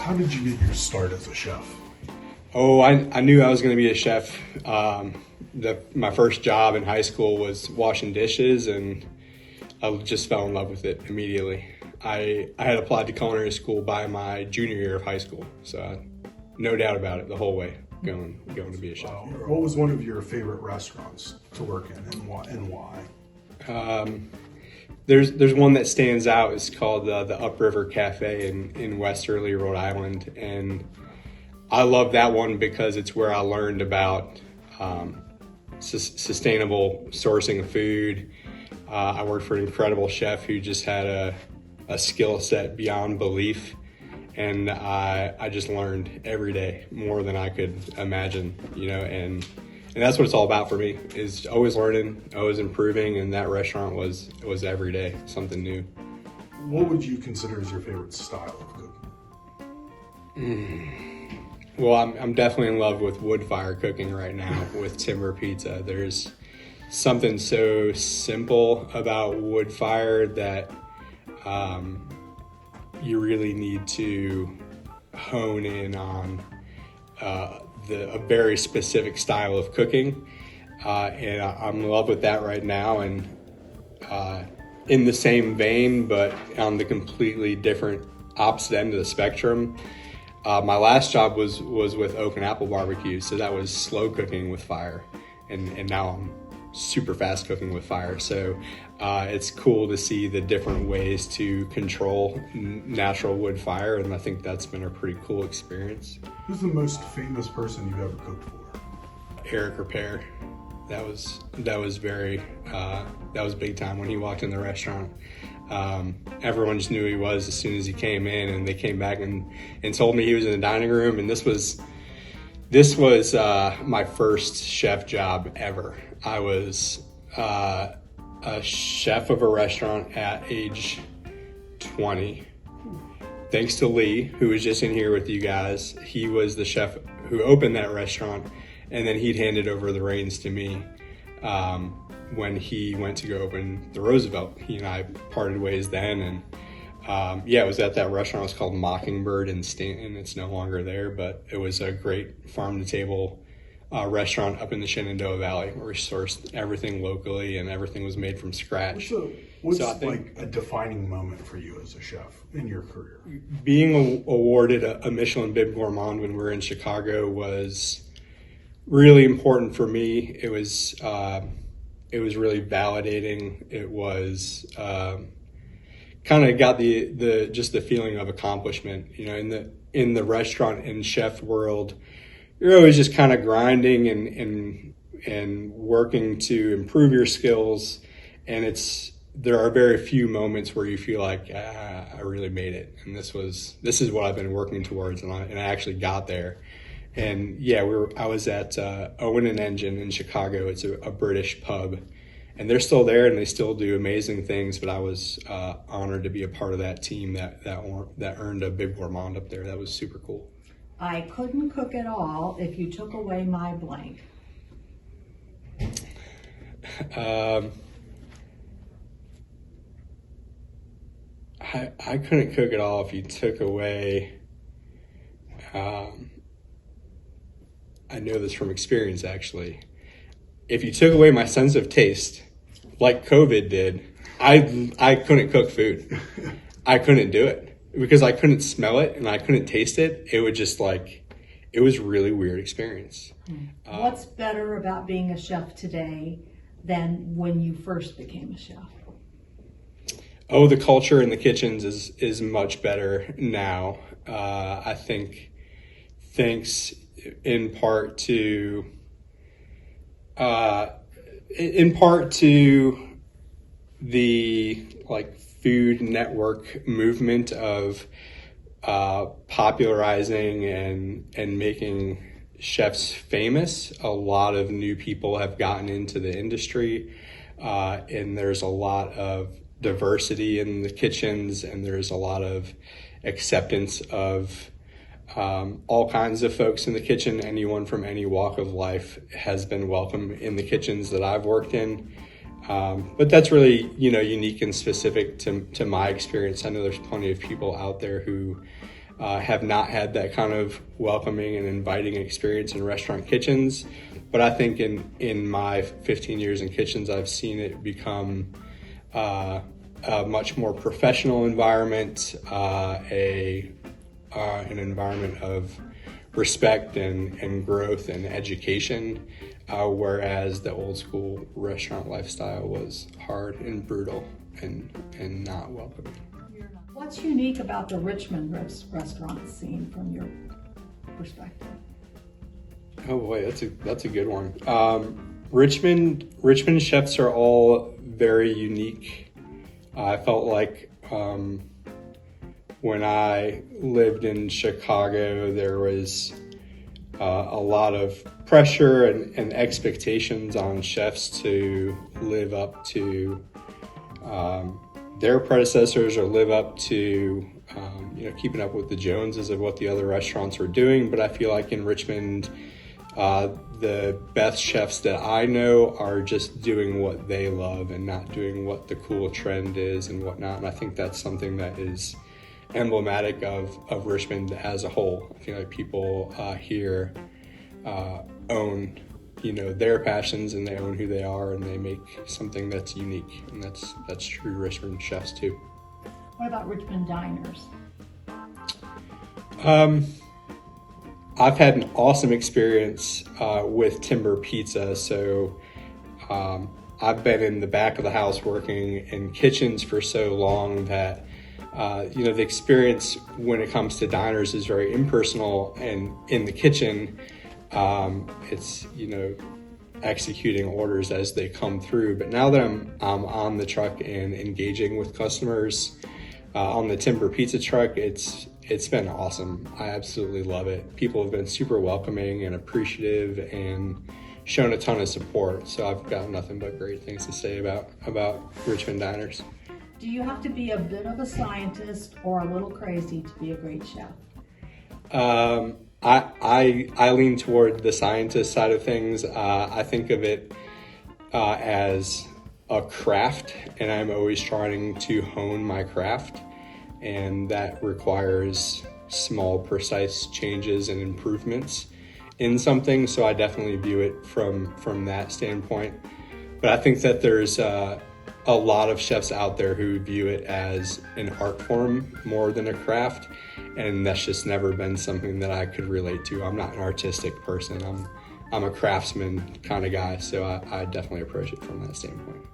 How did you get your start as a chef? Oh, I knew I was going to be a chef. My first job in high school was washing dishes, and I just fell in love with it immediately. I had applied to culinary school by my junior year of high school, so no doubt about it the whole way going to be a chef. What was one of your favorite restaurants to work in, and why? There's one that stands out. It's called the Upriver Cafe in Westerly, Rhode Island, and I love that one because it's where I learned about sustainable sourcing of food. I worked for an incredible chef who just had a skill set beyond belief, and I just learned every day more than I could imagine, and that's what it's all about for me, is always learning, always improving, and that restaurant was every day something new. What would you consider as your favorite style of cooking? Well, I'm definitely in love with wood fire cooking right now with timber pizza. There's something so simple about wood fire that you really need to hone in on a very specific style of cooking, and I'm in love with that right now. And in the same vein, but on the completely different opposite end of the spectrum, my last job was with Oak and Apple Barbecue, so that was slow cooking with fire, and now I'm super fast cooking with fire. So it's cool to see the different ways to control natural wood fire, and I think that's been a pretty cool experience. Who's the most famous person you've ever cooked for? Eric Repair. That was very that was big time when he walked in the restaurant. Everyone just knew who he was as soon as he came in, and they came back and told me he was in the dining room. And this was my first chef job ever. I was a chef of a restaurant at age 20. Thanks to Lee, who was just in here with you guys. He was the chef who opened that restaurant, and then he'd handed over the reins to me when he went to go open the Roosevelt. He and I parted ways then, and it was at that restaurant. It was called Mockingbird in Stanton. It's no longer there, but it was a great farm-to-table restaurant up in the Shenandoah Valley where we sourced everything locally and everything was made from scratch. What's like a defining moment for you as a chef in your career? Being awarded a Michelin Bib Gourmand when we were in Chicago was really important for me. It was really validating. It was kind of got the just the feeling of accomplishment. In the restaurant and chef world, you're always just kind of grinding and working to improve your skills, and there are very few moments where you feel like I really made it, and this is what I've been working towards, and I actually got there. And I was at Owen and Engine in Chicago. It's a British pub, and they're still there and they still do amazing things. But I was honored to be a part of that team that earned a Bib Gourmand up there. That was super cool. I couldn't cook at all if you took away my blank. I couldn't cook at all if you took away. I know this from experience, actually. If you took away my sense of taste, like COVID did, I couldn't cook food. I couldn't do it because I couldn't smell it and I couldn't taste it. It would just it was a really weird experience. What's better about being a chef today than when you first became a chef? Oh, the culture in the kitchens is much better now. I think thanks in part to the Food Network movement of popularizing and making chefs famous. A lot of new people have gotten into the industry, and there's a lot of diversity in the kitchens, and there's a lot of acceptance of all kinds of folks in the kitchen. Anyone from any walk of life has been welcome in the kitchens that I've worked in. But that's really, unique and specific to my experience. I know there's plenty of people out there who have not had that kind of welcoming and inviting experience in restaurant kitchens. But I think in my 15 years in kitchens, I've seen it become a much more professional environment, an environment of respect and growth and education, whereas the old school restaurant lifestyle was hard and brutal and not welcoming. What's unique about the Richmond restaurant scene from your perspective? Oh boy, that's a good one. Richmond chefs are all very unique. I felt like when I lived in Chicago, there was a lot of pressure and expectations on chefs to live up to their predecessors or live up to keeping up with the Joneses of what the other restaurants were doing. But I feel like in Richmond, the best chefs that I know are just doing what they love and not doing what the cool trend is and whatnot. And I think that's something that is emblematic of Richmond as a whole. I feel like people here own their passions, and they own who they are, and they make something that's unique, and that's true Richmond chefs too. What about Richmond diners? I've had an awesome experience with Timber Pizza. So I've been in the back of the house working in kitchens for so long that the experience when it comes to diners is very impersonal, and in the kitchen, it's executing orders as they come through. But now that I'm on the truck and engaging with customers on the Timber Pizza truck, it's been awesome. I absolutely love it. People have been super welcoming and appreciative and shown a ton of support. So I've got nothing but great things to say about Richmond diners. Do you have to be a bit of a scientist or a little crazy to be a great chef? I lean toward the scientist side of things. I think of it as a craft, and I'm always trying to hone my craft, and that requires small, precise changes and improvements in something. So I definitely view it from that standpoint. But I think that there's a lot of chefs out there who view it as an art form more than a craft, and that's just never been something that I could relate to. I'm not an artistic person. I'm a craftsman kind of guy, so I definitely approach it from that standpoint.